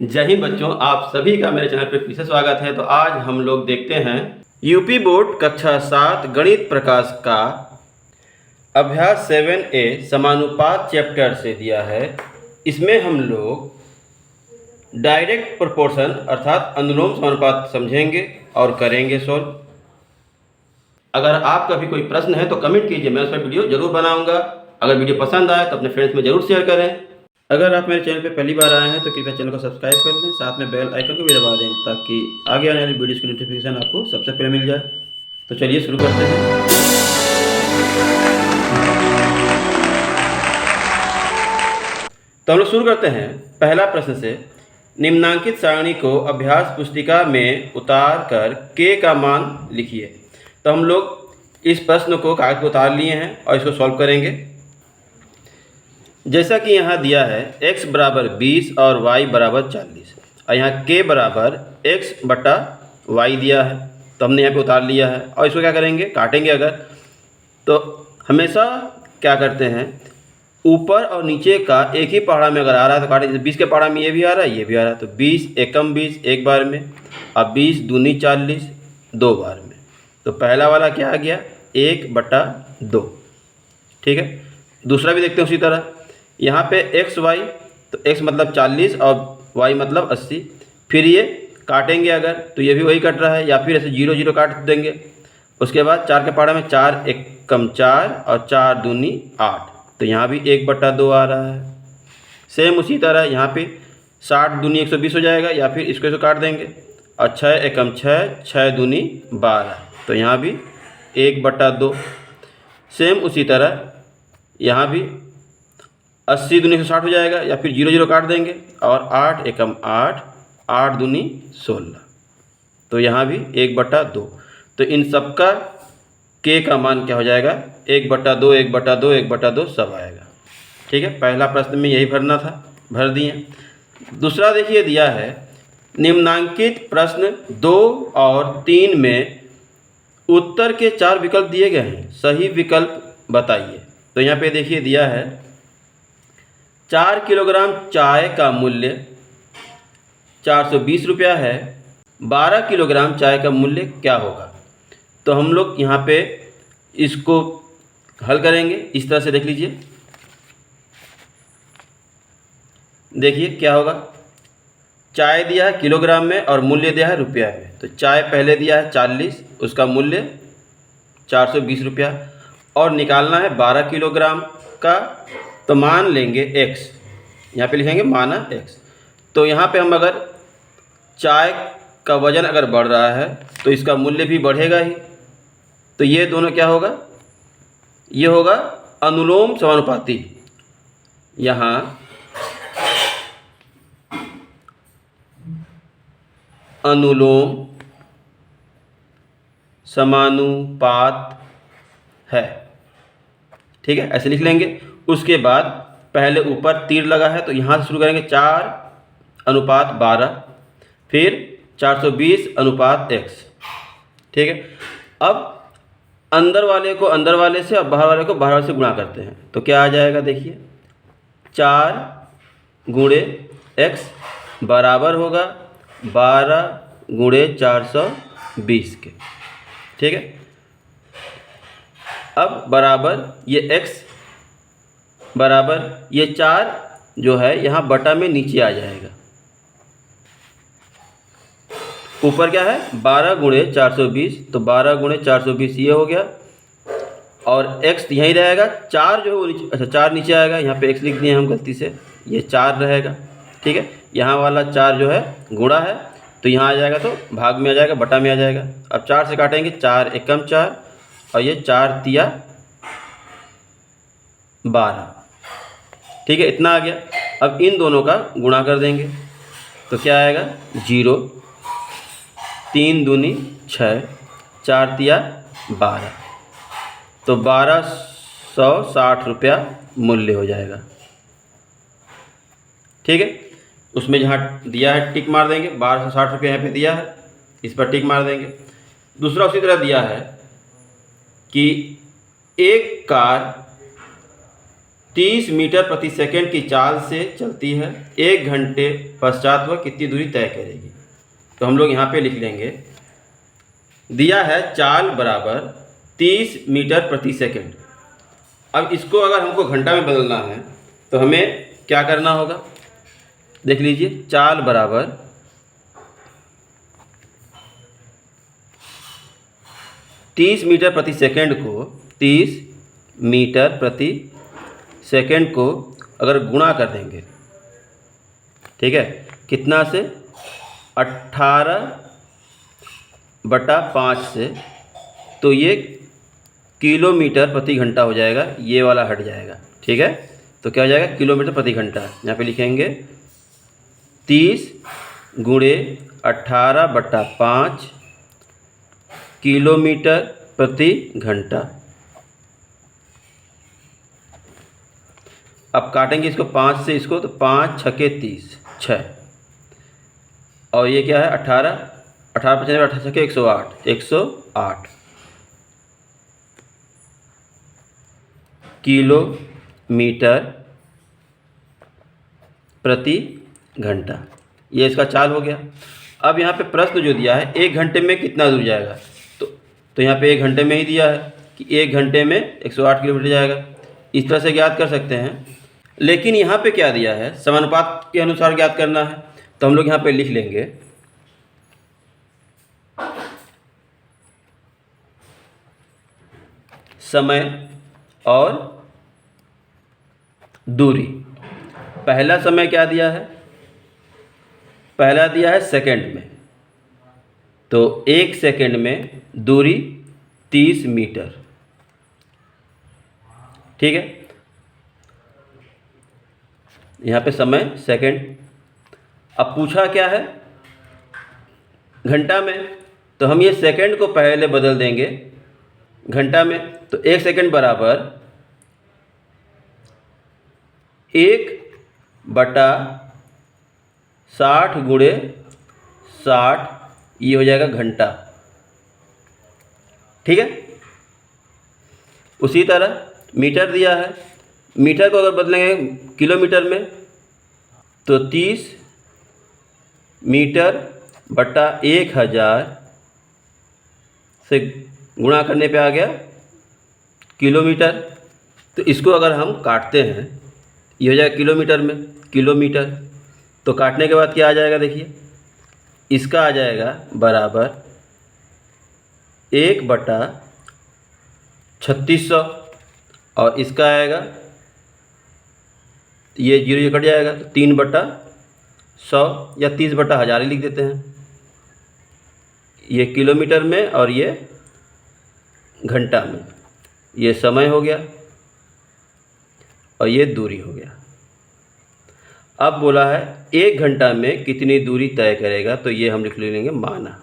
जय हिंद बच्चों, आप सभी का मेरे चैनल पर फिर से स्वागत है। तो आज हम लोग देखते हैं यूपी बोर्ड कक्षा 7 गणित प्रकाश का अभ्यास 7A समानुपात चैप्टर से दिया है। इसमें हम लोग डायरेक्ट प्रोपोर्शन अर्थात अनुलोम समानुपात समझेंगे और करेंगे सॉल्व। अगर आपका भी कोई प्रश्न है तो कमेंट कीजिए, मैं उस पर वीडियो जरूर बनाऊंगा। अगर वीडियो पसंद आए तो अपने फ्रेंड्स में जरूर शेयर करें। अगर आप मेरे चैनल पर पहली बार आए हैं तो कृपया चैनल को सब्सक्राइब कर लें, साथ में बेल आइकन को भी दबा दें ताकि आगे आने वाली वीडियोस की नोटिफिकेशन आपको सबसे पहले मिल जाए। तो चलिए शुरू करते हैं। तो हम लोग शुरू करते हैं पहला प्रश्न से। निम्नांकित सारणी को अभ्यास पुस्तिका में उतार कर k का मान लिखिए। तो हम लोग इस प्रश्न को कागज पर उतार लिए हैं और इसको सॉल्व करेंगे। जैसा कि यहाँ दिया है x बराबर 20 और y बराबर 40 और यहाँ k बराबर x बटा y दिया है, तो हमने यहाँ पे उतार लिया है। और इसको क्या करेंगे, काटेंगे। अगर तो हमेशा क्या करते हैं, ऊपर और नीचे का एक ही पहाड़ा में अगर आ रहा है तो काटें। जैसे 20 के पहाड़ा में ये भी आ रहा है, ये भी आ रहा है, तो 20 एकम 20 एक बार में और 20 दूनी 40 दो बार में। तो पहला वाला क्या आ गया, 1/2। ठीक है, दूसरा भी देखते हैं उसी तरह। यहाँ पे x y, तो x मतलब 40 और y मतलब 80। फिर ये काटेंगे अगर तो ये भी वही कट रहा है, या फिर ऐसे 0 0 काट देंगे। उसके बाद 4 के पहाड़ा में 4 एकम 4 और 4 दूनी 8, तो यहाँ भी 1/2 आ रहा है। सेम उसी तरह यहाँ पे 60 दूनी 120 हो जाएगा, या फिर इसको काट देंगे। और 6 एकम 6 6 दूनी 12, तो यहाँ भी 1/2। सेम उसी तरह यहाँ भी 80 दूनी 160 हो जाएगा, या फिर 0 0 काट देंगे। और 8 एकम 8 8 दूनी 16, तो यहाँ भी 1/2। तो इन सब का k का मान क्या हो जाएगा, 1/2 1/2 1/2 सब आएगा। ठीक है, पहला प्रश्न में यही भरना था, भर दिए। दूसरा देखिए दिया है, निम्नांकित प्रश्न 2 और 3 में उत्तर के 4 विकल्प दिए गए हैं, सही विकल्प बताइए। तो यहाँ पे देखिए दिया है 4 किलोग्राम चाय का मूल्य 420 रुपया है, 12 किलोग्राम चाय का मूल्य क्या होगा। तो हम लोग यहाँ पे इसको हल करेंगे। इस तरह से देख लीजिए, देखिए क्या होगा। चाय दिया है किलोग्राम में और मूल्य दिया है रुपया में। तो चाय पहले दिया है 40, उसका मूल्य 420 रुपया, और निकालना है 12 किलोग्राम का। तो मान लेंगे x, यहाँ पे लिखेंगे माना x। तो यहाँ पे हम अगर चाय का वज़न अगर बढ़ रहा है तो इसका मूल्य भी बढ़ेगा ही। तो ये दोनों क्या होगा, ये होगा अनुलोम समानुपाती। यहाँ अनुलोम समानुपात है। ठीक है, ऐसे लिख लेंगे। उसके बाद पहले ऊपर तीर लगा है तो यहाँ से शुरू करेंगे 4/12, फिर 420/x। ठीक है, अब अंदर वाले को अंदर वाले से और बाहर वाले को बाहर वाले से गुणा करते हैं। तो क्या आ जाएगा, देखिए 4 गुणे x बराबर होगा 12 गुणे 420 के। ठीक है, अब बराबर ये x बराबर ये 4 जो है यहाँ बटा में नीचे आ जाएगा। ऊपर क्या है 12 गुणे 420, तो 12 गुणे 420 ये हो गया। और x यहीं रहेगा, 4 जो है वो नीचे, अच्छा 4 नीचे आएगा। यहाँ पे x लिख दिए हम गलती से, ये 4 रहेगा। ठीक है, यहाँ वाला 4 जो है गुणा है, तो यहाँ आ जाएगा तो भाग में आ जाएगा, बटा में आ जाएगा। अब 4 से काटेंगे, 4 एकम 4 और ये 4 तिया 12। ठीक है, इतना आ गया। अब इन दोनों का गुणा कर देंगे तो क्या आएगा, 0 3 दूनी 6 4 तिया 12, तो 1260 रुपया मूल्य हो जाएगा। ठीक है, उसमें जहाँ दिया है टिक मार देंगे, 1260 रुपया यहाँ पे दिया है, इस पर टिक मार देंगे। दूसरा उसी तरह दिया है कि एक कार 30 मीटर प्रति सेकंड की चाल से चलती है, 1 घंटे पश्चात वह कितनी दूरी तय करेगी। तो हम लोग यहाँ पे लिख लेंगे, दिया है चाल बराबर 30 मीटर प्रति सेकंड। अब इसको अगर हमको घंटा में बदलना है तो हमें क्या करना होगा, देख लीजिए। चाल बराबर 30 मीटर प्रति सेकंड को 30 मीटर प्रति सेकंड को अगर गुणा कर देंगे, ठीक है, कितना से 18/5 से, तो ये किलोमीटर प्रति घंटा हो जाएगा, ये वाला हट जाएगा, ठीक है। तो क्या हो जाएगा, किलोमीटर प्रति घंटा। यहाँ पे लिखेंगे 30 गुणे 18/5 किलोमीटर प्रति घंटा। अब काटेंगे इसको 5 से इसको, तो 5 छके 30, 6, और ये क्या है 18, 18 छके 108, 108 किलोमीटर प्रति घंटा। ये इसका चाल हो गया। अब यहाँ पे प्रश्न जो दिया है 1 घंटे में कितना दूर जाएगा, तो यहाँ पे 1 घंटे में ही दिया है कि 1 घंटे में 108 किलोमीटर जाएगा। इस तरह से ज्ञात कर सकते हैं। लेकिन यहाँ पे क्या दिया है, समानुपात के अनुसार ज्ञात करना है। तो हम लोग यहाँ पे लिख लेंगे समय और दूरी। पहला समय क्या दिया है, पहला दिया है सेकंड में, तो 1 सेकंड में दूरी 30 मीटर, ठीक है। यहाँ पे समय सेकंड। अब पूछा क्या है, घंटा में, तो हम ये सेकंड को पहले बदल देंगे घंटा में। तो 1 सेकंड बराबर 1/60 गुणे 60, ये हो जाएगा घंटा, ठीक है। उसी तरह मीटर दिया है, मीटर को अगर बदलेंगे किलोमीटर में, तो 30 मीटर बटा 1000 से गुणा करने पे आ गया किलोमीटर। तो इसको अगर हम काटते हैं, ये हो जाएगा किलोमीटर में, किलोमीटर। तो काटने के बाद क्या आ जाएगा, देखिए, इसका आ जाएगा बराबर 1/3600, और इसका आएगा, ये 0 कट जाएगा, तो 3/100 या 30/1000 ही लिख देते हैं। ये किलोमीटर में और ये घंटा में। ये समय हो गया और ये दूरी हो गया। अब बोला है 1 घंटा में कितनी दूरी तय करेगा, तो ये हम लिख लेंगे माना,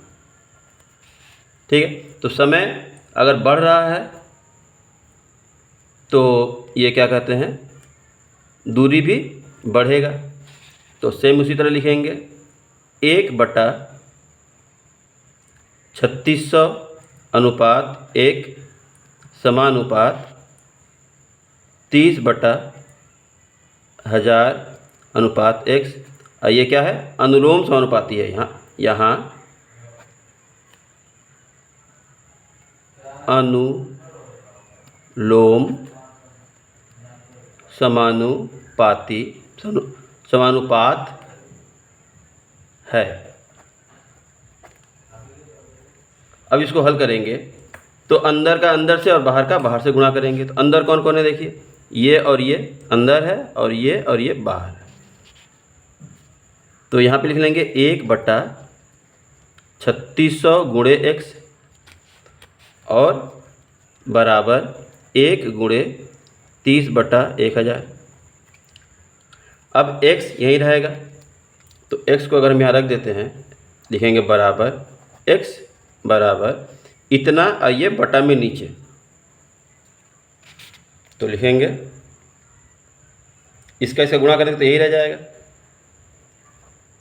ठीक है। तो समय अगर बढ़ रहा है तो ये क्या कहते हैं, दूरी भी बढ़ेगा। तो सेम उसी तरह लिखेंगे 1/3600 अनुपात 1 समानुपात 30/1000 अनुपात x। और ये क्या है, अनुलोम समानुपाती है। यहाँ अनुलोम समानुपात है। अब इसको हल करेंगे तो अंदर का अंदर से और बाहर का बाहर से गुणा करेंगे। तो अंदर कौन कौन है, देखिए, ये और ये अंदर है, और ये बाहर है। तो यहाँ पे लिख लेंगे 1/3600 गुणे x और बराबर 1 गुणे 30/1000। अब x यहीं रहेगा, तो x को अगर हम यहाँ रख देते हैं, लिखेंगे बराबर x बराबर इतना, और ये बटा में नीचे, तो लिखेंगे इसका इसका गुणा करेंगे तो यही रह जाएगा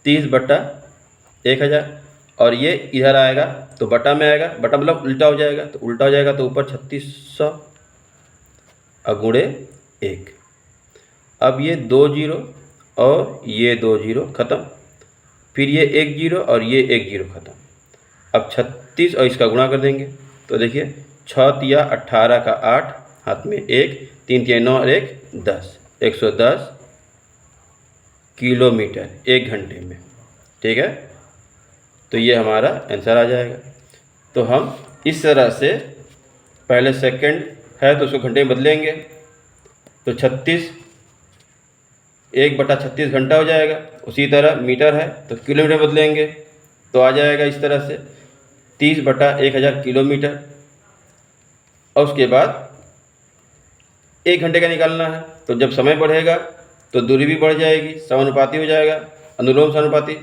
30/1000, और ये इधर आएगा तो बटा में आएगा, बटा मतलब उल्टा हो जाएगा, तो उल्टा हो जाएगा, तो ऊपर 3600 और गुणे 1। अब ये 2 जीरो और ये 2 जीरो ख़त्म, फिर ये 1 जीरो और ये 1 जीरो ख़त्म। अब 36 और इसका गुणा कर देंगे तो देखिए 6 तिया 18 का 8, हाथ में 1, 3 तिया 9 और 1 10, 110 किलोमीटर 1 घंटे में। ठीक है, तो ये हमारा आंसर आ जाएगा। तो हम इस तरह से पहले सेकंड है तो उसको घंटे में बदलेंगे तो 36 1/36 घंटा हो जाएगा। उसी तरह मीटर है तो किलोमीटर बदलेंगे तो आ जाएगा इस तरह से 30/1000 किलोमीटर। और उसके बाद 1 घंटे का निकालना है तो जब समय बढ़ेगा तो दूरी भी बढ़ जाएगी, समानुपाती हो जाएगा, अनुलोम समानुपाती।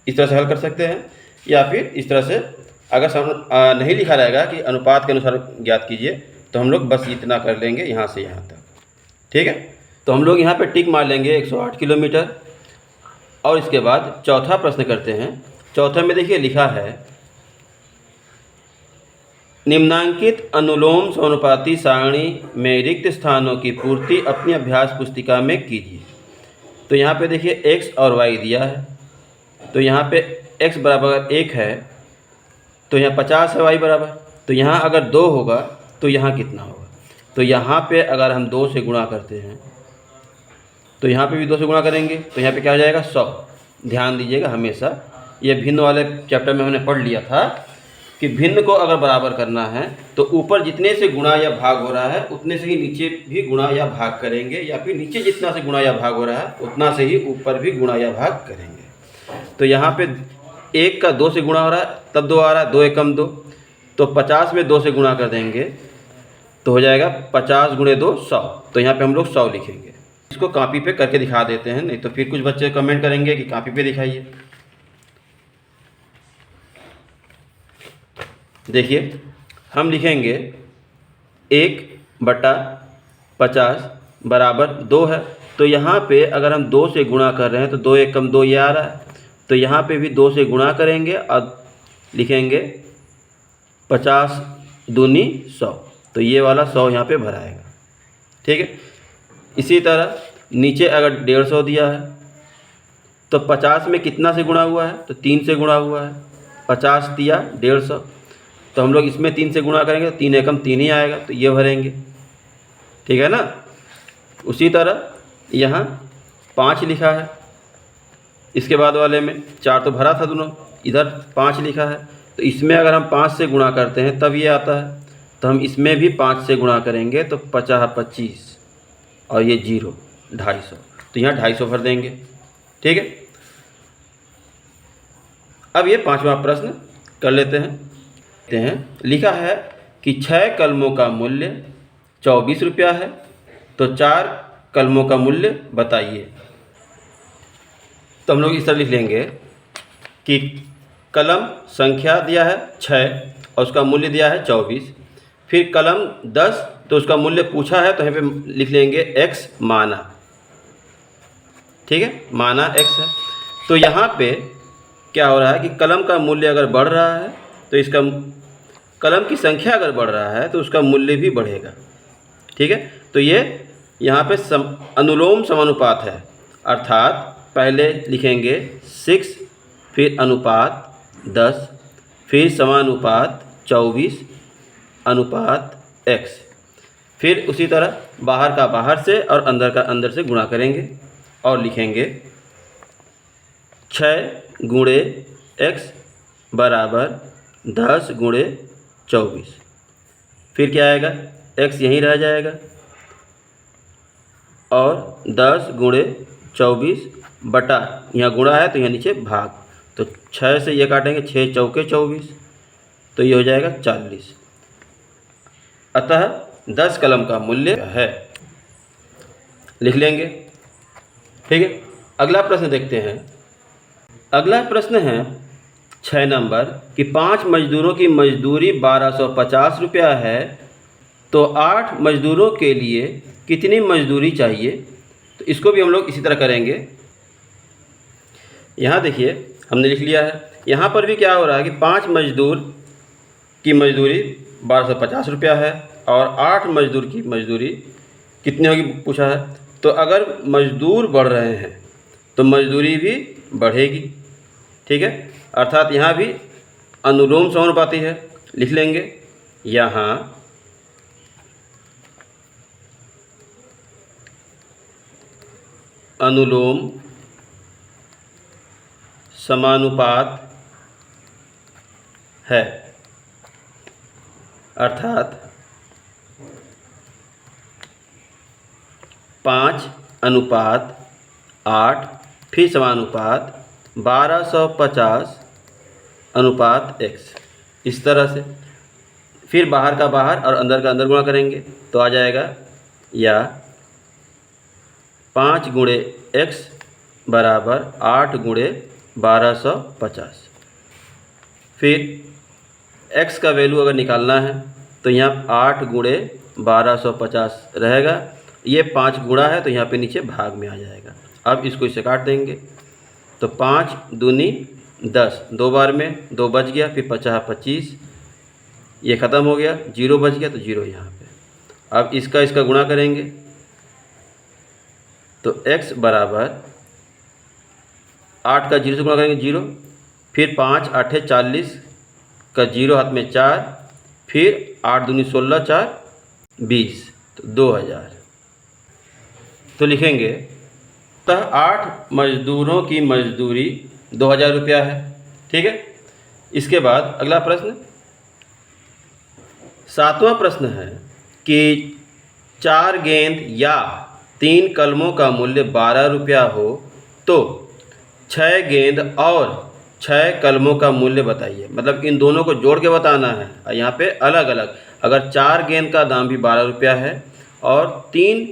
इस तरह से हल कर सकते हैं, या फिर इस तरह से अगर नहीं लिखा रहेगा कि अनुपात के अनुसार ज्ञात कीजिए तो हम लोग बस इतना कर लेंगे यहाँ से यहाँ तक। ठीक है, तो हम लोग यहाँ पे टिक मार लेंगे 108 किलोमीटर। और इसके बाद चौथा प्रश्न करते हैं। चौथे में देखिए लिखा है निम्नांकित अनुलोम समानुपाती सारणी में रिक्त स्थानों की पूर्ति अपनी अभ्यास पुस्तिका में कीजिए। तो यहाँ पे देखिए x और y दिया है, तो यहाँ पे x बराबर 1 है तो यहाँ 50 है y बराबर, तो यहाँ अगर 2 होगा तो यहाँ कितना होगा। तो यहाँ पे अगर हम 2 से गुणा करते हैं तो यहाँ पे भी 2 से गुणा करेंगे तो यहाँ पे क्या हो जाएगा 100। ध्यान दीजिएगा, हमेशा ये भिन्न वाले चैप्टर में हमने पढ़ लिया था कि भिन्न को अगर बराबर करना है तो ऊपर जितने से गुणा या भाग हो रहा है उतने से ही नीचे भी गुणा या भाग करेंगे, या फिर नीचे जितना से गुणा या भाग हो रहा है उतना से ही ऊपर भी गुणा या भाग करेंगे। तो यहाँ पे 1 का 2 से गुणा हो रहा है तब 2 आ रहा है, 2 एकम 2, तो 50 में 2 से गुणा कर देंगे तो हो जाएगा 50 गुणे 2 100। तो यहाँ पे हम लोग 100 लिखेंगे। इसको कॉपी पे करके दिखा देते हैं, नहीं तो फिर कुछ बच्चे कमेंट करेंगे कि कॉपी पे दिखाइए। देखिए हम लिखेंगे 1/50 बराबर 2 है, तो यहाँ पे अगर हम 2 से गुणा कर रहे हैं तो 2 एकम 2 ये आ रहा है, तो यहाँ पे भी 2 से गुणा करेंगे और लिखेंगे 50 दूनी 100, तो ये वाला 100 यहाँ पे भराएगा। ठीक है, इसी तरह नीचे अगर 150 दिया है तो 50 में कितना से गुणा हुआ है तो 3 से गुणा हुआ है, 50 दिया 150, तो हम लोग इसमें 3 से गुणा करेंगे तो 3 एकम 3 ही आएगा, तो ये भरेंगे। ठीक है ना। उसी तरह यहाँ 5 लिखा है, इसके बाद वाले में 4 तो भरा था दोनों, इधर 5 लिखा है, तो इसमें अगर हम 5 से गुणा करते हैं तब ये आता है, तो हम इसमें भी 5 से गुणा करेंगे तो 50 25 और ये 0 250, तो यहाँ 250 भर देंगे। ठीक है, अब ये 5वां प्रश्न कर लेते हैं। लिखा है कि 6 कलमों का मूल्य 24 रुपया है, तो 4 कलमों का मूल्य बताइए। तो हम लोग इस तरह लिख लेंगे कि कलम संख्या दिया है 6 और उसका मूल्य दिया है 24, फिर कलम 10 तो उसका मूल्य पूछा है तो यहाँ पे लिख लेंगे x माना। ठीक है, माना x है। तो यहाँ पे क्या हो रहा है कि कलम का मूल्य अगर बढ़ रहा है तो इसका कलम की संख्या अगर बढ़ रहा है तो उसका मूल्य भी बढ़ेगा। ठीक है, तो ये यहाँ पे अनुलोम समानुपात है, अर्थात पहले लिखेंगे 6, फिर अनुपात 10, फिर समानुपात 24 अनुपात x, फिर उसी तरह बाहर का बाहर से और अंदर का अंदर से गुणा करेंगे और लिखेंगे 6 गुणे x बराबर 10 गुणे 24, फिर क्या आएगा x यहीं रह जाएगा और 10 गुणे 24 बटा, यहाँ गुणा है तो यहाँ नीचे भाग, तो 6 से ये काटेंगे 6 चौके 24, तो ये हो जाएगा 40। अतः 10 कलम का मूल्य है, लिख लेंगे। ठीक है, अगला प्रश्न देखते हैं। अगला प्रश्न है 6 नंबर कि 5 मजदूरों की मजदूरी 1250 रुपया है, तो 8 मजदूरों के लिए कितनी मजदूरी चाहिए। तो इसको भी हम लोग इसी तरह करेंगे। यहाँ देखिए हमने लिख लिया है, यहाँ पर भी क्या हो रहा है कि 5 मजदूर की मजदूरी 1250 रुपया है और 8 मजदूर की मजदूरी कितनी होगी पूछा है, तो अगर मजदूर बढ़ रहे हैं तो मजदूरी भी बढ़ेगी। ठीक है, अर्थात यहाँ भी अनुलोम समानुपाती है। लिख लेंगे यहाँ अनुलोम समानुपात है, अर्थात 5:8 फिर समानुपात 1250:x, इस तरह से। फिर बाहर का बाहर और अंदर का अंदर गुणा करेंगे तो आ जाएगा या 5 गुणे x बराबर 8 गुणे 1250। फिर x का वैल्यू अगर निकालना है तो यहाँ 8 गुणे 1250 रहेगा, ये 5 गुणा है तो यहाँ पे नीचे भाग में आ जाएगा। अब इसको इससे काट देंगे तो 5 दूनी 10, 2 बार में 2 बच गया, फिर 50 25, ये ख़त्म हो गया, 0 बच गया तो 0 यहाँ पे। अब इसका गुणा करेंगे तो x बराबर 8 का 0 से गुणा करेंगे 0, फिर 5 8 40 का 0 हाथ में 4, फिर 8 दूनी 16, 4 20, तो 2000। तो लिखेंगे तो 8 मजदूरों की मजदूरी 2000 रुपया है। ठीक है, इसके बाद अगला प्रश्न 7वां प्रश्न है कि 4 गेंद या 3 कलमों का मूल्य 12 रुपया हो तो 6 गेंद और 6 कलमों का मूल्य बताइए। मतलब इन दोनों को जोड़ के बताना है, और यहाँ पे अलग अलग। अगर 4 गेंद का दाम भी 12 रुपया है और 3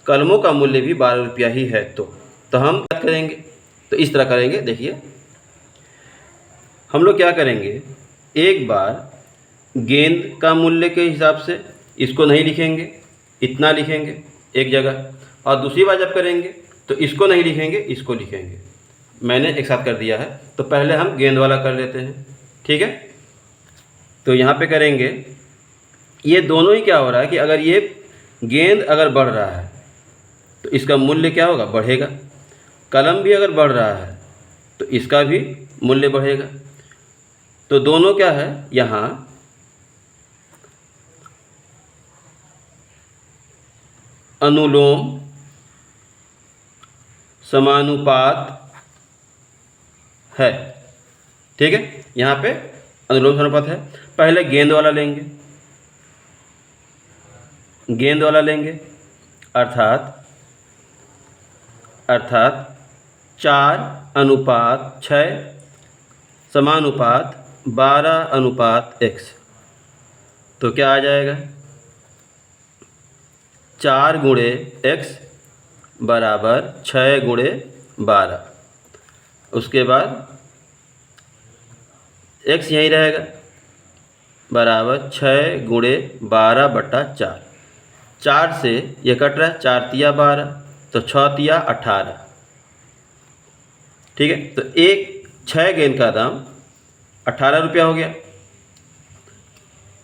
कलमों का मूल्य भी 12 रुपया ही है तो हम क्या करेंगे, तो इस तरह करेंगे। देखिए हम लोग क्या करेंगे, एक बार गेंद का मूल्य के हिसाब से इसको नहीं लिखेंगे, इतना लिखेंगे एक जगह, और दूसरी बार जब करेंगे तो इसको नहीं लिखेंगे, इसको लिखेंगे। मैंने एक साथ कर दिया है, तो पहले हम गेंद वाला कर लेते हैं। ठीक है, तो यहाँ पे करेंगे, ये दोनों ही क्या हो रहा है कि अगर ये गेंद अगर बढ़ रहा है तो इसका मूल्य क्या होगा, बढ़ेगा। कलम भी अगर बढ़ रहा है तो इसका भी मूल्य बढ़ेगा। तो दोनों क्या है, यहाँ अनुलोम समानुपात है। ठीक है, यहाँ पे अनुलोम समानुपात है। पहले गेंद वाला लेंगे, गेंद वाला लेंगे अर्थात 4:6 समानुपात 12:x। तो क्या आ जाएगा, 4 गुणे x बराबर 6 गुणे 12। उसके बाद x यहीं रहेगा, बराबर 6 गुणे 12/4। 4 से ये कट रहा है, 4 तिया 12, तो 6 तिया 18। ठीक है, तो 6 गेंद का दाम 18 रुपया हो गया।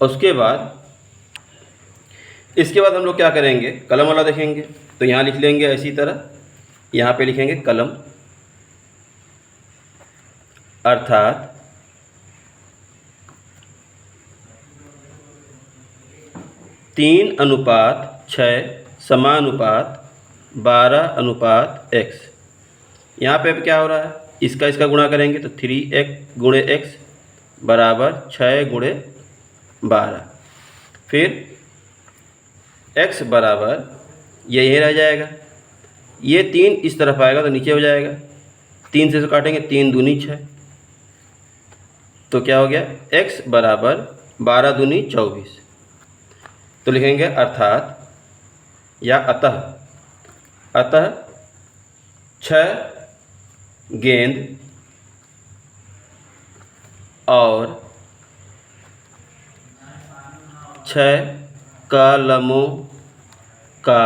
उसके बाद इसके बाद हम लोग क्या करेंगे, कलम वाला देखेंगे। तो यहाँ लिख लेंगे इसी तरह, यहाँ पे लिखेंगे कलम, अर्थात 3:6 समानुपात 12:x। यहाँ पे क्या हो रहा है, इसका गुणा करेंगे तो 3x गुणे x बराबर 6 गुणे 12। फिर x बराबर ये यहीं रह जाएगा, ये 3 इस तरफ आएगा तो नीचे हो जाएगा। 3 से काटेंगे, 3 दूनी 6, तो क्या हो गया, x बराबर 12 दूनी 24। तो लिखेंगे अर्थात या अतः 6 गेंद और 6 कलमों का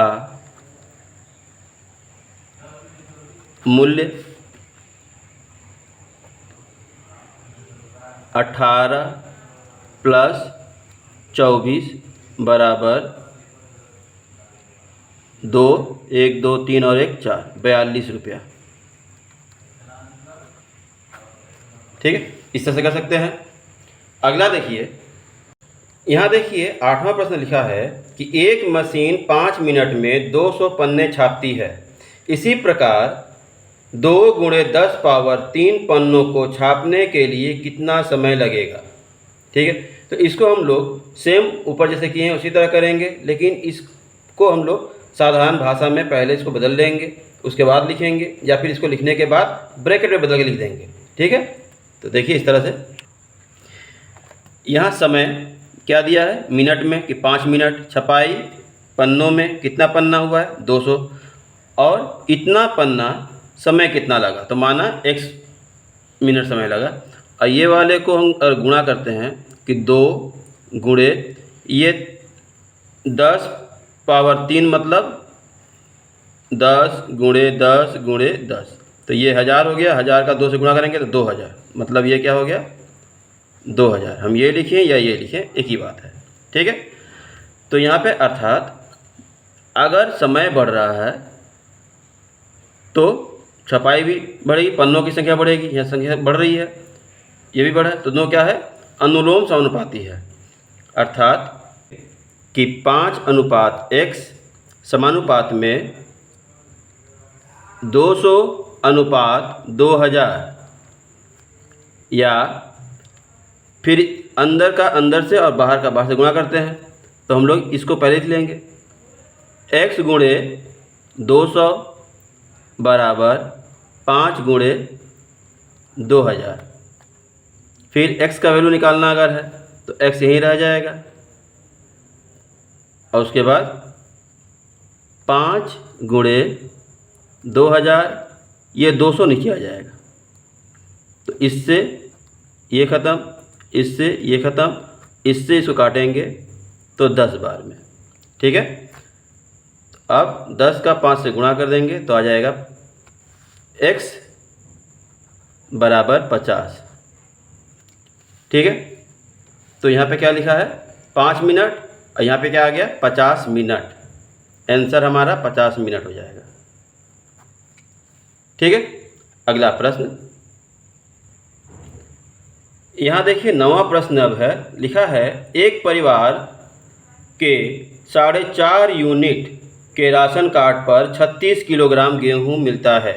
मूल्य 18 + 24 बराबर 2 1 2 3 और 1 4, 42 रुपया। ठीक है, इस तरह से कर सकते हैं। अगला देखिए, यहाँ देखिए 8वां प्रश्न लिखा है कि एक मशीन 5 मिनट में 200 पन्ने छापती है। इसी प्रकार 2 × 10 पावर 3 पन्नों को छापने के लिए कितना समय लगेगा। ठीक है, तो इसको हम लोग सेम ऊपर जैसे किए हैं उसी तरह करेंगे, लेकिन इसको हम लोग साधारण भाषा में पहले इसको बदल देंगे, उसके बाद लिखेंगे, या फिर इसको लिखने के बाद ब्रैकेट में बदल के लिख देंगे। ठीक है, तो देखिए इस तरह से यहाँ समय क्या दिया है मिनट में कि 5 मिनट, छपाई पन्नों में कितना पन्ना हुआ है 200, और इतना पन्ना समय कितना लगा, तो माना x मिनट समय लगा। और ये वाले को हम गुणा करते हैं कि 2 गुणे ये 10 पावर 3 मतलब 10 × 10 × 10, तो ये 1000 हो गया। 1000 का 2 से गुणा करेंगे तो 2000, मतलब ये क्या हो गया 2000। हम ये लिखें या ये लिखें एक ही बात है। ठीक है, तो यहाँ पे अर्थात अगर समय बढ़ रहा है तो छपाई भी बढ़ेगी, पन्नों की संख्या बढ़ेगी, यहाँ संख्या बढ़ रही है, ये भी बढ़ा, तो दोनों क्या है अनुलोम समानुपाती है। अर्थात कि 5:x समानुपात में 200:2000, या फिर अंदर का अंदर से और बाहर का बाहर से गुणा करते हैं, तो हम लोग इसको पहले लिख लेंगे x × 200 बराबर 5 × 2000। फिर x का वैल्यू निकालना अगर है तो x यहीं रह जाएगा, और उसके बाद 5 × 2000, ये 200 नीचे आ जाएगा, तो इससे ये ख़त्म, इससे ये ख़त्म, इससे इसको काटेंगे तो 10 बार में। ठीक है, अब 10 का 5 से गुणा कर देंगे तो आ जाएगा x बराबर 50। ठीक है, तो यहाँ पे क्या लिखा है 5 मिनट, और यहाँ पे क्या आ गया 50 मिनट। आंसर हमारा 50 मिनट हो जाएगा। ठीक है, अगला प्रश्न यहाँ देखिए 9वां प्रश्न अब है, लिखा है एक परिवार के 4.5 यूनिट के राशन कार्ड पर 36 किलोग्राम गेहूं मिलता है,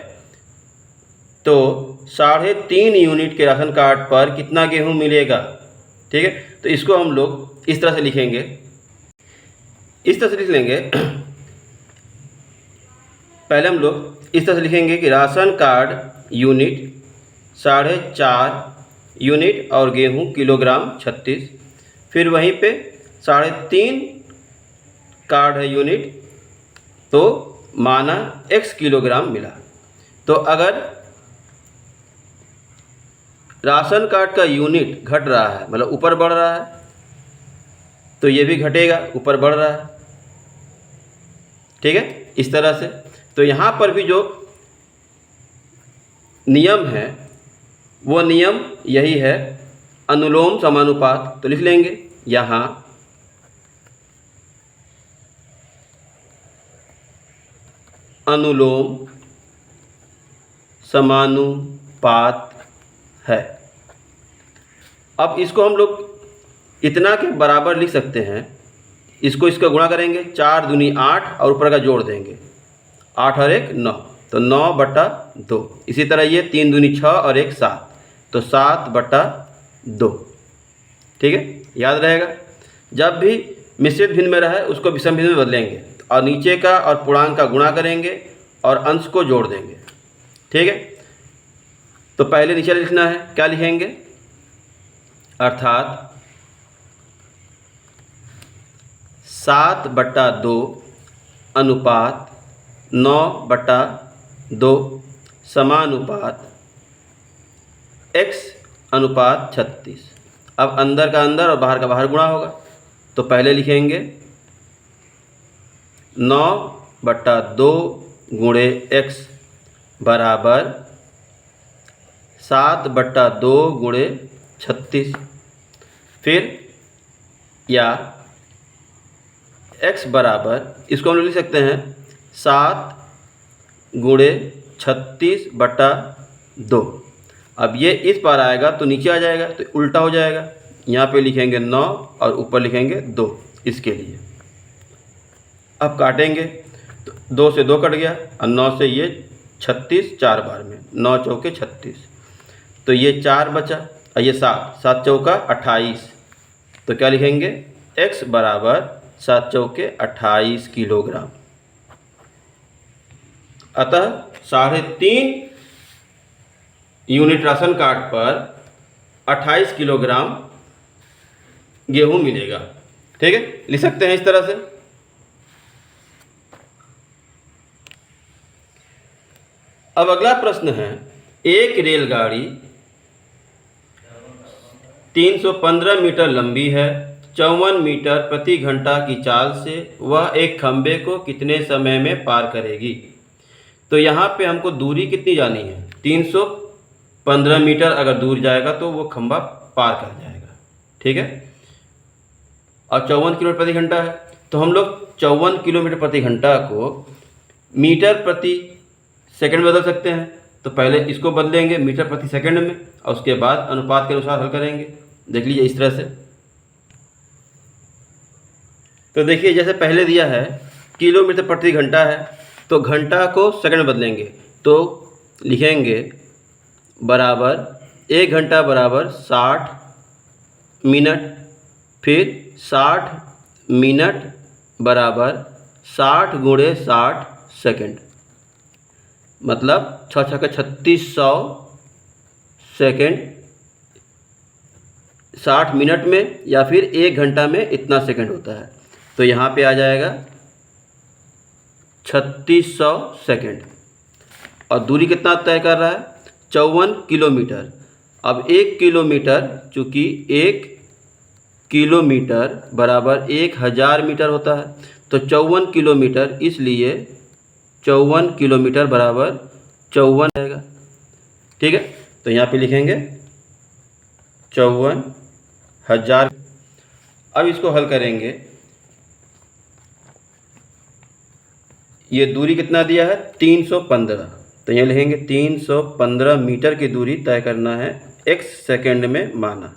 तो 3.5 यूनिट के राशन कार्ड पर कितना गेहूं मिलेगा। ठीक है, तो इसको हम लोग इस तरह से लिखेंगे, इस तरह से लिख लेंगे। पहले हम लोग इस तरह से लिखेंगे कि राशन कार्ड यूनिट 4.5 यूनिट और गेहूं किलोग्राम 36, फिर वहीं पे 3.5 कार्ड है यूनिट, तो माना x किलोग्राम मिला। तो अगर राशन कार्ड का यूनिट घट रहा है, मतलब ऊपर बढ़ रहा है, तो ये भी घटेगा, ऊपर बढ़ रहा है। ठीक है, इस तरह से। तो यहाँ पर भी जो नियम है वो नियम यही है, अनुलोम समानुपात। तो लिख लेंगे यहाँ अनुलोम समानुपात है। अब इसको हम लोग इतना के बराबर लिख सकते हैं, इसको इसका गुणा करेंगे, 4 दूनी 8 और ऊपर का जोड़ देंगे, 8 और 1 9, तो 9/2। इसी तरह ये 3 दूनी 6 और 1 7, तो 7/2। ठीक है, याद रहेगा। जब भी मिश्रित भिन्न में रहे उसको विषम भिन्न में बदलेंगे, और नीचे का और पूर्णांक का गुणा करेंगे और अंश को जोड़ देंगे। ठीक है, तो पहले नीचे लिखना है, क्या लिखेंगे, अर्थात 7/2 अनुपात 9/2 समानुपात x अनुपात 36। अब अंदर का अंदर और बाहर का बाहर गुणा होगा, तो पहले लिखेंगे 9/2 गुणे x बराबर 7/2 गुणे 36। फिर या x बराबर, इसको हम लोग लिख सकते हैं 7 × 36/2। अब ये इस पार आएगा तो नीचे आ जाएगा, तो उल्टा हो जाएगा। यहाँ पे लिखेंगे 9 और ऊपर लिखेंगे 2 इसके लिए। अब काटेंगे तो 2 से 2 कट गया और 9 से ये 36 4 बार में, 9 चौके 36, तो ये 4 बचा और ये 7, 7 चौका 28। तो क्या लिखेंगे, x बराबर 7 चौके 28 किलोग्राम। अतः 3.5 यूनिट राशन कार्ड पर 28 किलोग्राम गेहूं मिलेगा। ठीक है, लिख सकते हैं इस तरह से। अब अगला प्रश्न है, एक रेलगाड़ी 315 मीटर लंबी है, 54 मीटर प्रति घंटा की चाल से वह एक खंभे को कितने समय में पार करेगी। तो यहाँ पे हमको दूरी कितनी जानी है, 315 मीटर अगर दूर जाएगा तो वो खंभा पार कर जाएगा। ठीक है, और 54 किलोमीटर प्रति घंटा है, तो हम लोग 54 किलोमीटर प्रति घंटा को मीटर प्रति सेकंड बदल सकते हैं। तो पहले इसको बदलेंगे मीटर प्रति सेकंड में और उसके बाद अनुपात के अनुसार हल करेंगे। देख लीजिए इस तरह से। तो देखिए जैसे पहले दिया है किलोमीटर प्रति घंटा है, तो घंटा को सेकंड में बदलेंगे, तो लिखेंगे बराबर 1 घंटा बराबर 60 मिनट, फिर 60 मिनट बराबर 60 × 60 सेकंड, मतलब 6 × 3600 सेकंड 60 मिनट में, या फिर 1 घंटा में इतना सेकंड होता है। तो यहाँ पे आ जाएगा 3600 सेकंड। और दूरी कितना तय कर रहा है, 54 किलोमीटर। अब 1 किलोमीटर, चूँकि 1 किलोमीटर बराबर 1000 मीटर होता है, तो 54 किलोमीटर, इसलिए 54 किलोमीटर बराबर 54 रहेगा। ठीक है, तो यहाँ पे लिखेंगे 54,000। अब इसको हल करेंगे, ये दूरी कितना दिया है 315, तो यहाँ लिखेंगे 315 मीटर की दूरी तय करना है x सेकंड में माना।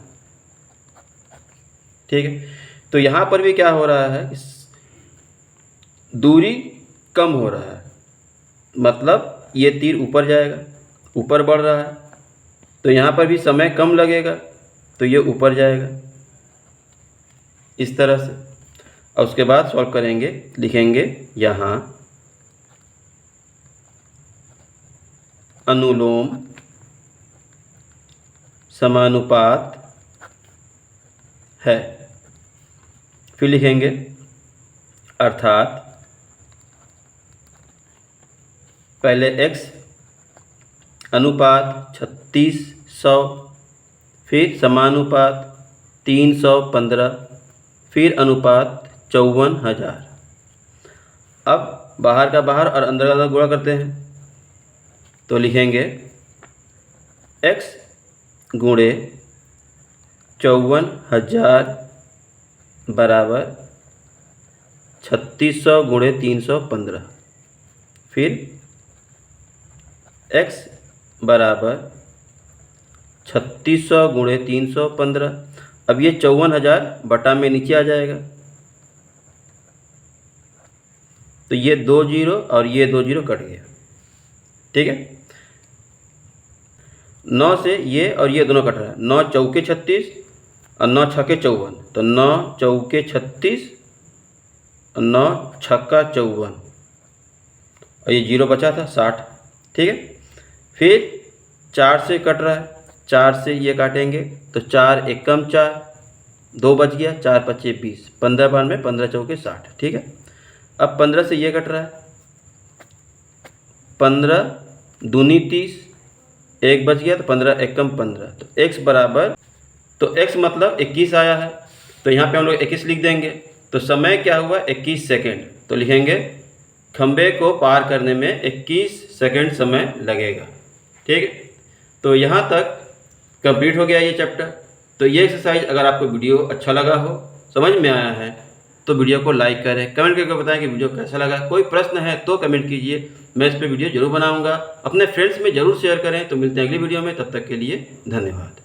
ठीक है, तो यहाँ पर भी क्या हो रहा है, दूरी कम हो रहा है, मतलब ये तीर ऊपर जाएगा, ऊपर बढ़ रहा है, तो यहाँ पर भी समय कम लगेगा, तो ये ऊपर जाएगा इस तरह से। और उसके बाद सॉल्व करेंगे, लिखेंगे यहाँ अनुलोम समानुपात है, फिर लिखेंगे अर्थात पहले x अनुपात 3600, फिर समानुपात 315, फिर अनुपात 54,000। अब बाहर का बाहर और अंदर का अंदर गुणा करते हैं, तो लिखेंगे x गुणे 54,000 बराबर 3600 × 315, फिर x बराबर 3600 × 315। अब ये 54,000 बटा में नीचे आ जाएगा, तो ये 2 जीरो और ये 2 जीरो कट गया। ठीक है, 9 से ये और ये दोनों कट रहा है, 9 चौके 36 और 9 छक्के 54, तो 9 चौके 36 और 9 छक्का 54, और ये जीरो बचा था 60। ठीक है, फिर 4 से कट रहा है, 4 से ये काटेंगे, तो 4 एकम 4, 2 बच गया, 4 पच्चे 20, 15 बार में 15 चौके 60। ठीक है, अब 15 से ये कट रहा है, 15 दूनी 30, 1 बच गया, तो 15 एकम 15, तो x बराबर, तो x मतलब 21 आया है, तो यहाँ पे हम लोग 21 लिख देंगे। तो समय क्या हुआ 21 सेकेंड, तो लिखेंगे खंबे को पार करने में 21 सेकेंड समय लगेगा। ठीक है, तो यहाँ तक कंप्लीट हो गया ये चैप्टर। तो ये एक्सरसाइज अगर आपको वीडियो अच्छा लगा हो, समझ में आया है, तो वीडियो को लाइक करें, कमेंट करके बताएं कि वीडियो कैसा लगा। कोई प्रश्न है तो कमेंट कीजिए, मैं इस पर वीडियो जरूर बनाऊंगा। अपने फ्रेंड्स में ज़रूर शेयर करें। तो मिलते हैं अगली वीडियो में, तब तक के लिए धन्यवाद।